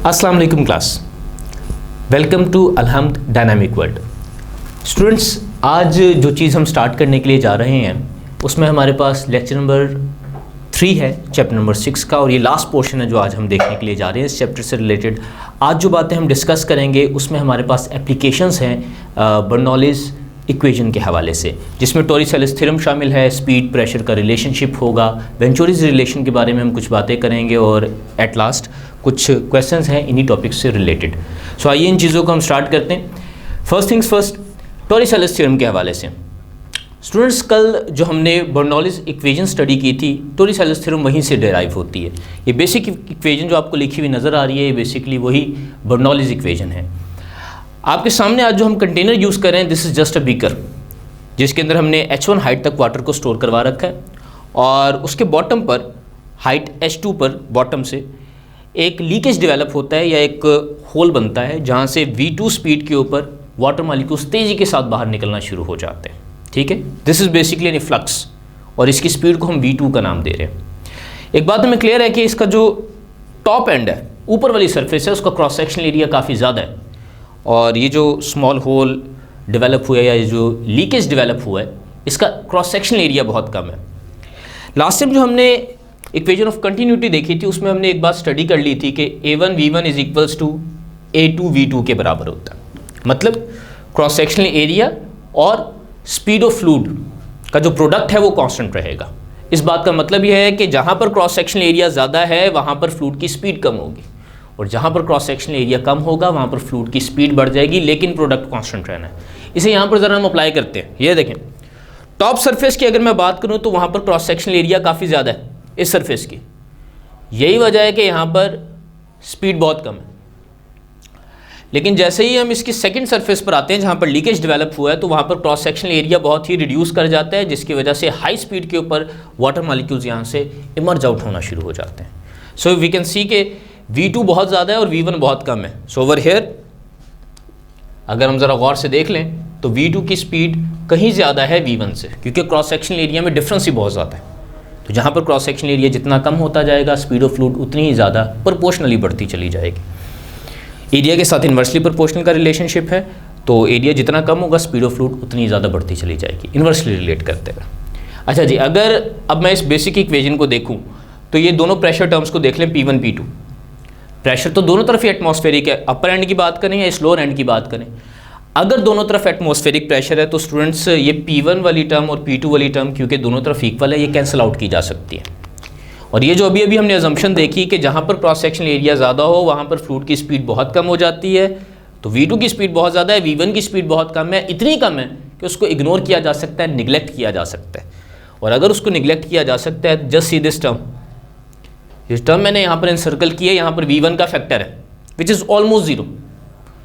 अस्सलाम वालेकुम class, welcome to Alhamd dynamic world. Students, आज जो चीज़ हम स्टार्ट करने के लिए जा रहे हैं उसमें हमारे पास लेक्चर नंबर 3 है चैप्टर नंबर 6 का, और ये लास्ट पोर्शन है जो आज हम देखने के लिए जा रहे हैं इस चैप्टर से रिलेटेड। आज जो बातें हम डिस्कस करेंगे उसमें हमारे पास एप्लीकेशंस हैं बर्नौलीज़ इक्वेशन के हवाले से, जिसमें टोरिसेलिस थ्योरम शामिल है, स्पीड प्रेशर का रिलेशनशिप होगा, वेंचुरीज रिलेशन के बारे में हम कुछ बातें करेंगे, और एट लास्ट कुछ क्वेश्चंस हैं इन्हीं टॉपिक्स से रिलेटेड। सो आइए इन चीज़ों को हम स्टार्ट करते हैं। फर्स्ट थिंग्स फर्स्ट, टोरिसेलिस थ्योरम के हवाले से स्टूडेंट्स, कल जो हमने बर्नौलीज़ इक्वेशन स्टडी की थी, टोरिसेलिस थ्योरम वहीं से डेराइव होती है। ये बेसिक इक्वेशन जो आपको लिखी हुई नज़र आ रही है, ये बेसिकली वही बर्नौलीज़ इक्वेशन है। आपके सामने आज जो हम कंटेनर यूज़ कर रहे हैं, this is just a beaker, जिसके अंदर हमने H1 हाइट तक वाटर को स्टोर करवा रखा है, और उसके बॉटम पर हाइट H2 पर बॉटम से एक लीकेज डेवलप होता है या एक होल बनता है, जहाँ से V2 स्पीड के ऊपर वाटर मॉलिक्यूल्स तेज़ी के साथ बाहर निकलना शुरू हो जाते हैं। ठीक है, this is basically an flux, और इसकी स्पीड को हम V2 का नाम दे रहे हैं। एक बात हमें क्लियर है कि इसका जो टॉप एंड है, ऊपर वाली सरफेस है, उसका क्रॉस सेक्शनल एरिया काफ़ी ज़्यादा है, और ये जो स्मॉल होल डेवलप हुआ है या ये जो लीकेज डेवलप हुआ है, इसका क्रॉस सेक्शनल एरिया बहुत कम है। लास्ट टाइम जो हमने इक्वेशन ऑफ कंटिन्यूटी देखी थी, उसमें हमने एक बात स्टडी कर ली थी कि A1 V1 is equals to A2 V2 के बराबर होता है। मतलब क्रॉस सेक्शनल एरिया और स्पीड ऑफ फ्लूइड का जो प्रोडक्ट है वो कांस्टेंट रहेगा। इस बात का मतलब यह है कि जहाँ पर क्रॉस सेक्शनल एरिया ज़्यादा है वहाँ पर फ्लूइड की स्पीड कम होगी, और जहाँ पर क्रॉस सेक्शनल एरिया कम होगा वहाँ पर फ्लूइड की स्पीड बढ़ जाएगी, लेकिन प्रोडक्ट कांस्टेंट रहना है। इसे यहाँ पर ज़रा हम अप्लाई करते हैं। ये देखें, टॉप सरफेस की अगर मैं बात करूँ तो वहाँ पर क्रॉस सेक्शनल एरिया काफ़ी ज़्यादा है इस सरफेस की। यही वजह है कि यहाँ पर स्पीड बहुत कम है। लेकिन जैसे ही हम इसकी सेकंड सरफेस पर आते हैं जहाँ पर लीकेज डेवलप हुआ है, तो वहाँ पर क्रॉस सेक्शनल एरिया बहुत ही रिड्यूस कर जाता है, जिसकी वजह से हाई स्पीड के ऊपर वाटर मॉलिक्यूल्स यहाँ से इमर्ज आउट होना शुरू हो जाते हैं। सो वी कैन सी के V2 बहुत ज़्यादा है और V1 बहुत कम है। सो ओवर हेयर अगर हम ज़रा गौर से देख लें तो V2 की स्पीड कहीं ज़्यादा है V1 से, क्योंकि क्रॉस सेक्शनल एरिया में डिफरेंस ही बहुत ज़्यादा है। तो जहाँ पर क्रॉस सेक्शनल एरिया जितना कम होता जाएगा, स्पीड ऑफ फ्लूइड उतनी ही ज़्यादा प्रोपोर्शनली बढ़ती चली जाएगी। एरिया के साथ इन्वर्सली प्रोपोर्शनल का रिलेशनशिप है, तो एरिया जितना कम होगा स्पीड ऑफ फ्लूइड उतनी ही ज़्यादा बढ़ती चली जाएगी, इन्वर्सली रिलेट करते हुए। अच्छा जी, अगर अब मैं इस बेसिक इक्वेशन को देखूँ तो ये दोनों प्रेशर टर्म्स को देख लें, P1 P2। प्रेशर तो दोनों तरफ ही एटमॉस्फेरिक है, अपर एंड की बात करें या स्लोअर एंड की बात करें। अगर दोनों तरफ एटमॉस्फेरिक प्रेशर है तो स्टूडेंट्स ये P1 वाली टर्म और P2 वाली टर्म, क्योंकि दोनों तरफ इक्वल है, ये कैंसिल आउट की जा सकती है। और ये जो अभी हमने अजम्पशन देखी कि जहाँ पर क्रॉस सेक्शनल एरिया ज़्यादा हो वहाँ पर फ्लूइड की स्पीड बहुत कम हो जाती है, तो V2 की स्पीड बहुत ज़्यादा है, V1 की स्पीड बहुत कम है, इतनी कम है कि उसको इग्नोर किया जा सकता है, निगलेक्ट किया जा सकता है। और अगर उसको निगलेक्ट किया जा सकता है, जस्ट सी दिस टर्म, इस टर्म मैंने यहाँ पर इनसर्कल किया, यहाँ पर V1 का फैक्टर है विच इज़ ऑलमोस्ट ज़ीरो,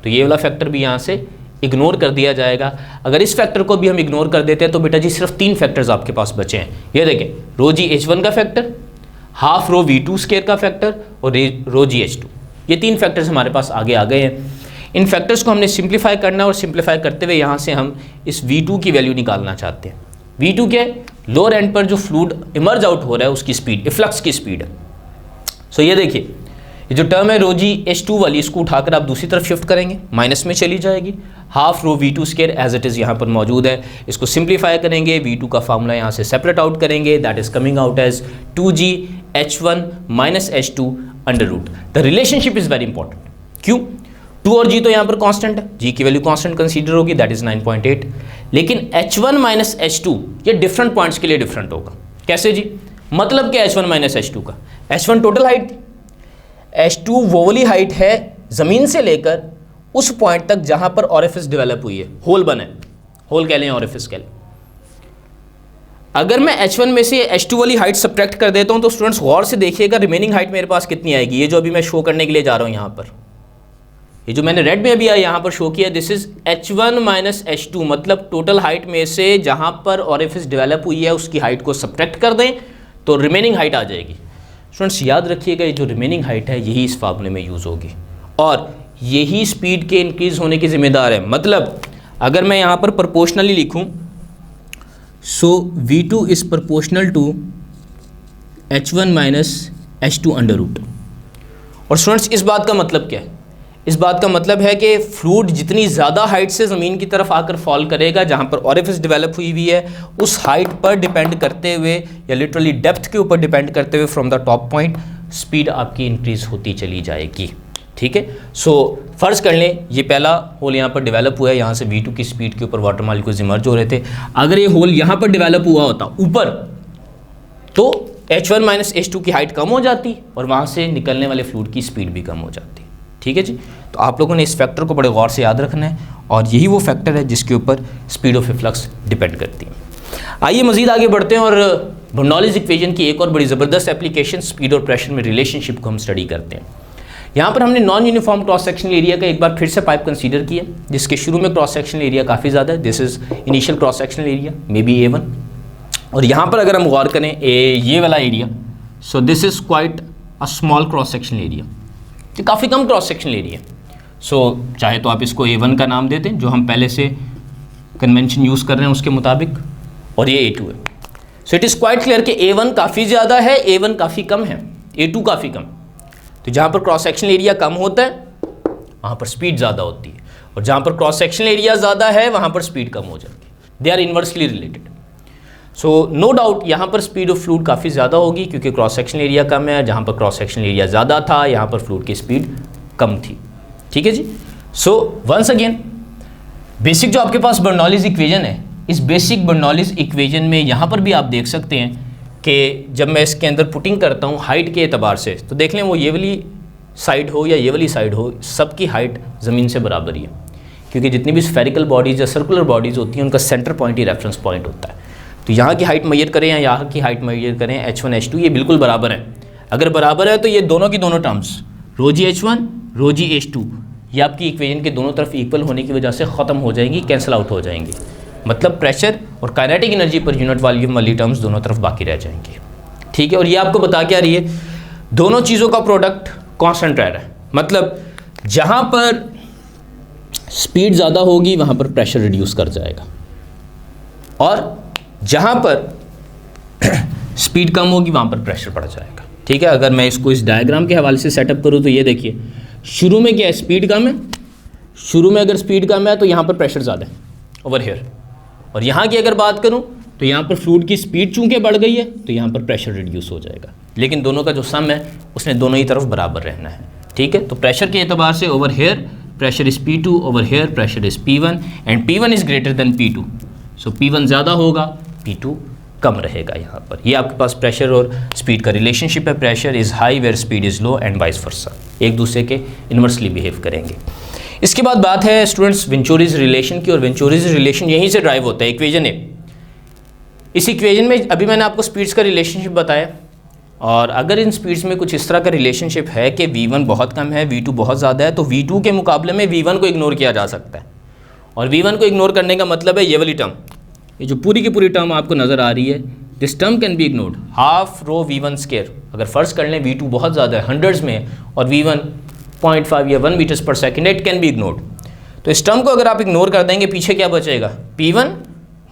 तो ये वाला फैक्टर भी यहाँ से इग्नोर कर दिया जाएगा। अगर इस फैक्टर को भी हम इग्नोर कर देते हैं तो बेटा जी सिर्फ 3 फैक्टर्स आपके पास बचे हैं। ये देखें, रो जी H1 का factor, half rho V2 square का फैक्टर, और रो जी H2, ये 3 फैक्टर्स हमारे पास आगे आ गए हैं। इन फैक्टर्स को हमने सिंप्लीफाई करना है, और सिंप्लीफाई करते हुए यहाँ से हम इस V2 की वैल्यू निकालना चाहते हैं। V2 के लोअर एंड पर जो फ्लूइड इमर्ज आउट हो रहा है उसकी स्पीड, इफ्लक्स की स्पीड है। सो ये देखिए, ये जो टर्म है रो जी H2 वाली, इसको उठाकर आप दूसरी तरफ शिफ्ट करेंगे, माइनस में चली जाएगी। Half rho V2 square as it is यहाँ पर मौजूद है, इसको सिंप्लीफाई करेंगे, V2 का फार्मूला यहाँ से सेपरेट आउट करेंगे, that is coming out as 2G H1 minus H2 under root. The relationship is very important. क्यों? 2 और G तो यहाँ पर कांस्टेंट है, G की वैल्यू कांस्टेंट कंसीडर होगी, दैट इज़ 9.8, लेकिन H1 माइनस H2 ये डिफरेंट पॉइंट्स के लिए डिफरेंट होगा। कैसे जी? मतलब क्या H1 माइनस H2 का? H1 टोटल हाइट थी, H2 वो वाली हाइट है ज़मीन से लेकर उस पॉइंट तक जहाँ पर ऑरिफिस डेवलप हुई है, होल बना है, होल कह लें, ऑरिफिस कह लें। अगर मैं H1 में से H2 वाली हाइट सब्ट्रैक्ट कर देता हूँ तो स्टूडेंट्स गौर से देखिएगा रिमेनिंग हाइट मेरे पास कितनी आएगी। ये जो अभी मैं शो करने के लिए जा रहा हूँ यहाँ पर, ये जो मैंने रेड में अभी यहाँ पर शो किया, this is H1 minus H2, मतलब टोटल हाइट में से जहाँ पर ऑरिफिस डेवलप हुई है उसकी हाइट को सब्ट्रैक्ट कर दें तो रिमेनिंग हाइट आ जाएगी। स्टूडेंट्स याद रखिएगा, ये जो रिमेनिंग हाइट है यही इस फार्मूले में यूज़ होगी, और यही स्पीड के इंक्रीज़ होने की जिम्मेदार है। मतलब अगर मैं यहाँ पर प्रोपोर्शनली लिखूँ so V2 is proportional to H1 minus H2 under root. और स्टूडेंट्स इस बात का मतलब क्या है? इस बात का मतलब है कि फ्लूइड जितनी ज़्यादा हाइट से ज़मीन की तरफ आकर फॉल करेगा, जहाँ पर ओरिफिस डेवलप हुई हुई है, उस हाइट पर डिपेंड करते हुए या लिटरली डेप्थ के ऊपर डिपेंड करते हुए from the top point speed आपकी इंक्रीज़ होती चली जाएगी। ठीक है, सो फ़र्ज़ कर लें ये पहला होल यहाँ पर डेवलप हुआ है, यहाँ से V2 की स्पीड के ऊपर वाटर मॉलिक्यूल्स इमर्ज हो रहे थे। अगर ये होल यहाँ पर डेवलप हुआ होता ऊपर, तो H1 माइनस H2 की हाइट कम हो जाती और वहाँ से निकलने वाले फ्लूइड की स्पीड भी कम हो जाती। ठीक है जी, तो आप लोगों ने इस फैक्टर को बड़े गौर से याद रखना है और यही वो फैक्टर है जिसके ऊपर स्पीड ऑफ फ्लक्स डिपेंड करती है। आइए मज़ीद आगे बढ़ते हैं और बर्नौलीज़ इक्वेशन की एक और बड़ी ज़बरदस्त एप्लीकेशन स्पीड और प्रेशर में रिलेशनशिप को हम स्टडी करते हैं। यहाँ पर हमने non uniform cross sectional area का एक बार फिर से पाइप कंसीडर किया, जिसके शुरू में क्रॉस सेक्शनल एरिया काफ़ी ज़्यादा है। This is initial cross sectional area may be A1। और यहाँ पर अगर हम गौर करें ये वाला area, so this is quite a small cross sectional area, तो काफ़ी कम क्रॉस सेक्शनल एरिया। सो चाहे तो आप इसको A1 का नाम दे दें जो हम पहले से कन्वेंशन यूज़ कर रहे हैं उसके मुताबिक, और ये A2 है। So it is quite clear कि A1 काफ़ी ज़्यादा है, A1 काफ़ी कम है, A2 काफ़ी कम। तो जहाँ पर क्रॉस सेक्शनल एरिया कम होता है वहाँ पर स्पीड ज़्यादा होती है, और जहाँ पर क्रॉस सेक्शनल एरिया ज़्यादा है वहाँ पर स्पीड कम हो जाती है। They are inversely related. So no doubt यहाँ पर स्पीड ऑफ फ्लूइड काफ़ी ज़्यादा होगी क्योंकि क्रॉस सेक्शनल एरिया कम है, जहाँ पर क्रॉस सेक्शनल एरिया ज़्यादा था यहाँ पर फ्लूइड की स्पीड कम थी। ठीक है जी, सो वंस अगेन बेसिक जो आपके पास बर्नौलीज़ इक्वेशन है, इस बेसिक बर्नौलीज़ इक्वेशन में यहाँ पर भी आप देख सकते हैं कि जब मैं इसके अंदर पुटिंग करता हूँ हाइट के एतबार से, तो देख लें वो ये वाली साइड हो या ये वाली साइड हो, सबकी हाइट ज़मीन से बराबर ही है, क्योंकि जितनी भी स्फेरिकल बॉडीज़ या सर्कुलर बॉडीज़ होती हैं उनका सेंटर पॉइंट ही रेफरेंस पॉइंट होता है। तो यहाँ की हाइट मेजर करें या यहाँ की हाइट मेजर करें, H1 H2 ये बिल्कुल बराबर है। अगर बराबर है तो ये दोनों की दोनों टर्म्स रो जी H1 रो जी H2 ये आपकी इक्वेशन के दोनों तरफ इक्वल होने की वजह से ख़त्म हो जाएंगी, कैंसिल आउट हो जाएंगी। मतलब प्रेशर और kinetic energy per unit volume वाली टर्म्स दोनों तरफ बाकी रह जाएंगी। ठीक है, और ये आपको बता क्या रही है, दोनों चीज़ों का प्रोडक्ट कांस्टेंट रह रहा है। मतलब जहाँ पर स्पीड ज़्यादा होगी वहाँ पर प्रेशर रिड्यूस कर जाएगा, और जहाँ पर स्पीड कम होगी वहाँ पर प्रेशर बढ़ जाएगा। ठीक है, अगर मैं इसको इस डायग्राम के हवाले से सेटअप करूँ तो ये देखिए, शुरू में क्या है, स्पीड कम है। शुरू में अगर स्पीड कम है तो यहाँ पर प्रेशर ज़्यादा है ओवर हियर, और यहाँ की अगर बात करूँ तो यहाँ पर फ्लूइड की स्पीड चूँकि बढ़ गई है तो यहाँ पर प्रेशर रिड्यूस हो जाएगा, लेकिन दोनों का जो सम है उसने दोनों ही तरफ बराबर रहना है। ठीक है, तो प्रेशर के एतबार से over here pressure is P2, over here pressure is P1 and P1 is greater than P2। So P1 ज़्यादा होगा, P2 कम रहेगा। यहाँ पर ये आपके पास प्रेशर और स्पीड का रिलेशनशिप है। Pressure is high where speed is low and vice versa, एक दूसरे के इन्वर्सली बिहेव करेंगे। इसके बाद बात है स्टूडेंट्स वेंचुरीज रिलेशन की, और वेंचुरीज रिलेशन यहीं से ड्राइव होता है इक्वेशन है। इस इक्वेशन में अभी मैंने आपको स्पीड्स का रिलेशनशिप बताया, और अगर इन स्पीड्स में कुछ इस तरह का रिलेशनशिप है कि V1 बहुत कम है, V2 बहुत ज़्यादा है, तो V2 के मुकाबले में V1 को इग्नोर किया जा सकता है। और V1 को इग्नोर करने का मतलब है ये वाली टर्म, ये जो पूरी की पूरी टर्म आपको नज़र आ रही है, this term can be ignored, half rho V1 square. अगर फ़र्ज़ कर लें V2 बहुत ज़्यादा है, हंड्रेड्स में, और V1 0.5 या 1 मीटर्स पर second, it can be ignored. तो इस टर्म को अगर आप इग्नोर कर देंगे, पीछे क्या बचेगा, P1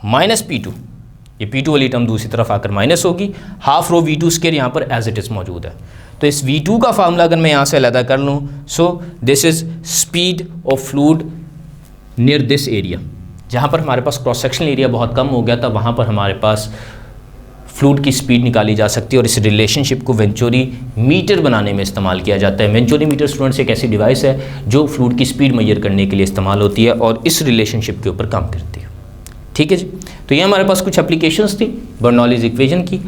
माइनस P2, ये P2 वाली टर्म दूसरी तरफ आकर माइनस होगी, हाफ रो V2 स्क्वायर यहाँ पर एज इट इज़ मौजूद है। तो इस V2 का फार्मूला अगर मैं यहाँ से अलग कर लूँ, so this is speed of fluid near this area. जहाँ पर हमारे पास क्रॉस सेक्शनल एरिया बहुत कम हो गया था, वहाँ पर हमारे पास फ्लूइड की स्पीड निकाली जा सकती है, और इस रिलेशनशिप को वेंचुरी मीटर बनाने में इस्तेमाल किया जाता है। वेंचुरी मीटर स्टूडेंट्स एक ऐसी डिवाइस है जो फ्लूइड की स्पीड मेजर करने के लिए इस्तेमाल होती है और इस रिलेशनशिप के ऊपर काम करती है। ठीक है जी, तो ये हमारे पास कुछ एप्लीकेशंस थी बर्नौलीज़ इक्वेशन की।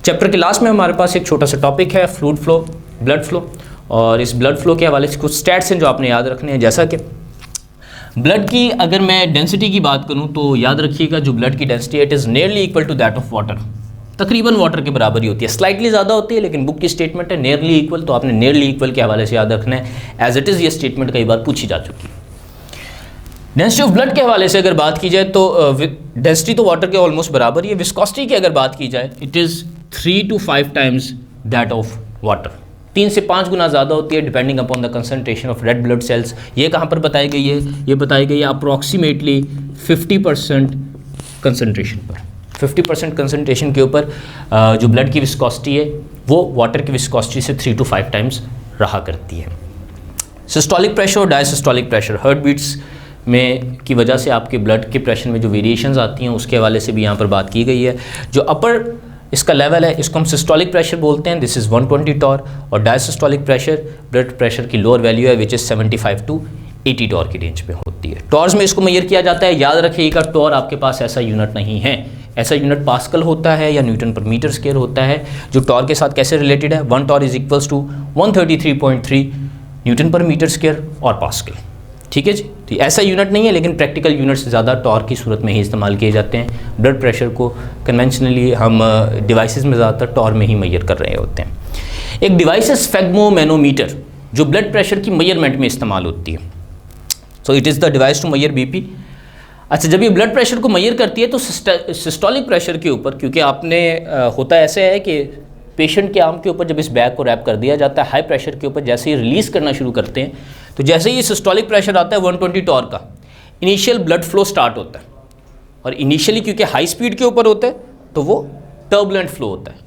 चैप्टर के लास्ट में हमारे पास एक छोटा सा टॉपिक है फ्लूइड फ्लो, ब्लड फ्लो, और इस ब्लड फ्लो के हवाले से कुछ स्टैट्स हैं जो आपने याद रखने हैं। जैसा कि ब्लड की अगर मैं डेंसिटी की बात करूं तो याद रखिएगा जो ब्लड की डेंसिटी है it is nearly equal to that of water, तकरीबन वाटर के बराबर ही होती है, स्लाइटली ज़्यादा होती है, लेकिन बुक की स्टेटमेंट है नियरली इक्वल, तो आपने नियरली इक्वल के हवाले से याद रखना है। एज इट इज़ ये स्टेटमेंट कई बार पूछी जा चुकी है। डेंसिटी ऑफ ब्लड के हवाले से अगर बात की जाए तो डेंसिटी तो वाटर के ऑलमोस्ट बराबर ही है। विस्कोसिटी की अगर बात की जाए it is 3 to 5 times that of water, 3 से 5 गुना ज़्यादा होती है depending upon the concentration of red blood cells. ये कहाँ पर बताई गई है, ये बताई गई है अप्रॉक्सीमेटली 50% कंसनट्रेशन पर। 50% कंसनट्रेशन के ऊपर जो ब्लड की विस्कोसिटी है वो वाटर की विस्कोसिटी से 3 to 5 टाइम्स रहा करती है। सिस्टोलिक प्रेशर और डायसिस्टोलिक प्रेशर, हार्ट बीट्स में की वजह से आपके ब्लड के प्रेशर में जो वेरिएशंस आती हैं उसके हवाले से भी यहाँ पर बात की गई है। जो अपर इसका लेवल है इसको हम सिस्टोलिक प्रेशर बोलते हैं, दिस इज़ 120 टॉर, और डायसिस्टोलिक प्रेशर ब्लड प्रेशर की लोअर वैल्यू है विच इज़ 75 to 80 टॉर की रेंज में होती है। टॉर्स में इसको मेजर किया जाता है, याद रखिएगा टॉर आपके पास ऐसा यूनिट नहीं है, ऐसा यूनिट पास्कल होता है या न्यूटन पर मीटर स्क्वायर होता है, जो टॉर के साथ कैसे रिलेटेड है, 1 torr is equals to 133.3 newton पर मीटर स्क्वायर और पास्कल। ठीक है जी, तो ऐसा यूनिट नहीं है, लेकिन प्रैक्टिकल यूनिट्स ज़्यादा टॉर की सूरत में ही इस्तेमाल किए जाते हैं। ब्लड प्रेशर को कन्वेंशनली हम डिवाइसेस में ज़्यादातर टॉर में ही मेजर कर रहे होते हैं। एक डिवाइस है स्फेग्मोमैनोमीटर, जो ब्लड प्रेशर की मेजरमेंट में इस्तेमाल होती है। So it is the device to measure BP। अच्छा, जब ये ब्लड प्रेशर को मेजर करती है तो सिस्टोलिक प्रेशर के ऊपर, क्योंकि आपने होता ऐसे है कि पेशेंट के आर्म के ऊपर जब इस बैग को रैप कर दिया जाता है हाई प्रेशर के ऊपर, जैसे ही रिलीज़ करना शुरू करते हैं तो जैसे ही सिस्टोलिक प्रेशर आता है 120 टॉर का, इनिशियल ब्लड फ्लो स्टार्ट होता है, और इनिशियली क्योंकि हाई स्पीड के ऊपर होता है तो वो टर्बुलेंट फ्लो होता है।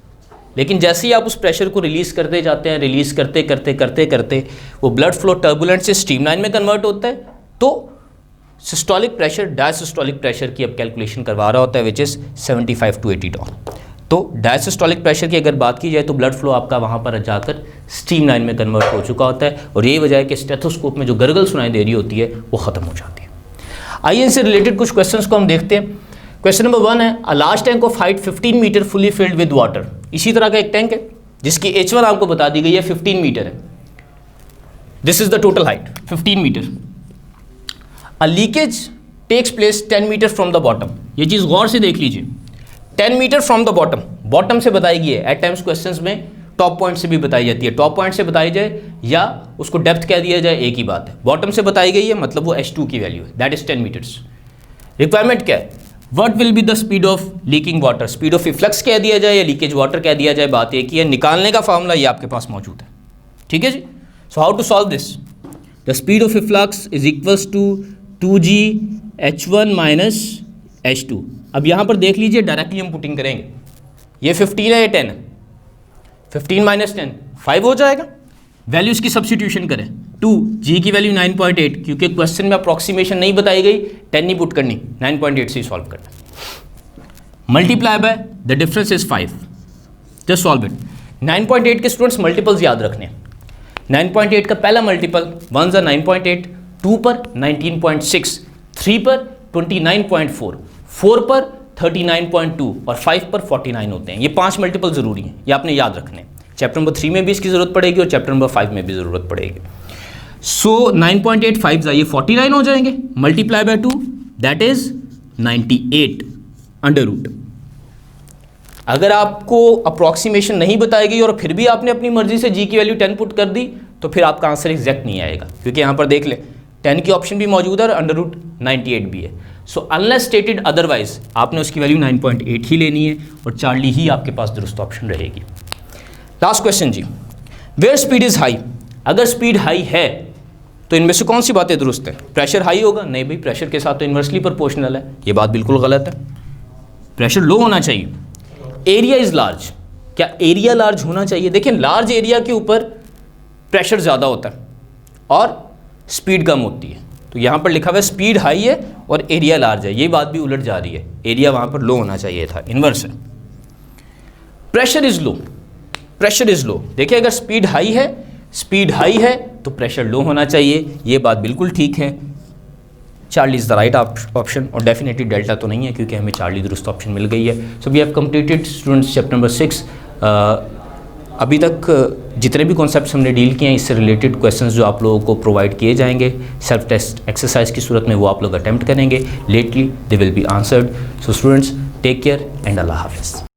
लेकिन जैसे ही आप उस प्रेशर को रिलीज़ करते जाते हैं, रिलीज़ करते करते करते करते वो ब्लड फ्लो टर्बुलेंट से स्ट्रीमलाइन में कन्वर्ट होता है, तो सिस्टोलिक प्रेशर डायसिस्टोलिक प्रेशर की अब कैलकुलेशन करवा रहा होता है विच इज़ 75 to 80 टॉर। तो डायसिस्टोलिक प्रेशर की अगर बात की जाए तो ब्लड फ्लो आपका वहाँ पर जाकर स्ट्रीमलाइन में कन्वर्ट हो चुका होता है, और यही वजह है कि स्टेथोस्कोप में जो गरगल सुनाई दे रही होती है वो ख़त्म हो जाती है। आइए इनसे रिलेटेड कुछ क्वेश्चंस को हम देखते हैं। क्वेश्चन नंबर 1 है, a large tank of height 15 metre fully filled with water. इसी तरह का एक टैंक है जिसकी H1 आपको बता दी गई है 15 मीटर है, this is the total height 15 metre. A leakage takes place 10 metre from the bottom. ये चीज़ गौर से देख लीजिए, 10 metre from the bottom, bottom से बताई गई है। एट टाइम्स क्वेश्चंस में टॉप पॉइंट से भी बताई जाती है, टॉप पॉइंट से बताई जाए या उसको डेप्थ कह दिया जाए, एक ही बात है। बॉटम से बताई गई है मतलब वो H2 की वैल्यू है, दैट इज 10 मीटर्स। रिक्वायरमेंट क्या है, what will be the speed of leaking water, speed of efflux कह दिया जाए या लीकेज वाटर कह दिया जाए, बात एक ही है। निकालने का फार्मूला ये आपके पास मौजूद है, ठीक है जी। So how to solve this, the speed of efflux is equals to 2g H1 minus H2। अब यहाँ पर देख लीजिए, डायरेक्टली हम पुटिंग करेंगे, ये 15 है, ये 10 है, 15 माइनस 10 5 हो जाएगा। वैल्यूज़ की सब्स्टिट्यूशन करें, 2g की वैल्यू 9.8, क्योंकि क्वेश्चन में अप्रॉक्सीमेशन नहीं बताई गई, 10 नहीं पुट करनी, 9.8 से सॉल्व करना। Multiply by the difference is 5, just solve it. 9.8 के स्टूडेंट्स मल्टीपल्स याद रखने हैं। 9.8 का पहला मल्टीपल 1 ज़ा 9.8, 2 पर 19.6, 3 पर 29.4, 4 पर 39.2 और 5 पर 49 होते हैं। ये 5 मल्टीपल ज़रूरी हैं, ये आपने याद रखने हैं। चैप्टर नंबर 3 में भी इसकी ज़रूरत पड़ेगी और चैप्टर नंबर 5 में भी ज़रूरत पड़ेगी। सो 9.8 5 ये 49 हो जाएंगे, multiply by 2 that is 98 under root. अगर आपको अप्रॉक्सीमेशन नहीं बताई गई और फिर भी आपने अपनी मर्जी से जी की वैल्यू 10 पुट कर दी तो फिर आपका आंसर एग्जैक्ट नहीं आएगा, क्योंकि यहाँ पर देख लें 10 की ऑप्शन भी मौजूद है और अंडर रूट 98 भी है। सो अनलेस स्टेटेड अदरवाइज आपने उसकी वैल्यू 9.8 ही लेनी है और चार्ली ही आपके पास दुरुस्त ऑप्शन रहेगी। लास्ट क्वेश्चन जी, वेयर स्पीड इज़ हाई। अगर स्पीड हाई है तो इनमें से कौन सी बातें दुरुस्त है, प्रेशर हाई होगा? नहीं भाई, प्रेशर के साथ तो इन्वर्सली प्रोपोर्शनल है, ये बात बिल्कुल गलत है। प्रेशर लो होना चाहिए। एरिया इज़ लार्ज, क्या एरिया लार्ज होना चाहिए? देखिए, लार्ज एरिया के ऊपर प्रेशर ज़्यादा होता है और स्पीड कम होती है, तो यहाँ पर लिखा हुआ है स्पीड हाई है और एरिया लार्ज है, ये बात भी उलट जा रही है, एरिया वहाँ पर लो होना चाहिए था, इन्वर्स है। Pressure is low, pressure is low, देखिए अगर स्पीड हाई है तो प्रेशर लो होना चाहिए, ये बात बिल्कुल ठीक है। Charlie is the right option, और डेफिनेटली डेल्टा तो नहीं है क्योंकि हमें चार्ली दुरुस्त ऑप्शन मिल गई है। So we have completed students chapter number 6। अभी तक जितने भी कॉन्सेप्ट्स हमने डील किए हैं इससे रिलेटेड क्वेश्चंस जो आप लोगों को प्रोवाइड किए जाएंगे सेल्फ टेस्ट एक्सरसाइज की सूरत में, वो आप लोग अटेम्प्ट करेंगे। Lately they will be answered. So students, take care and अल्लाह हाफिज़।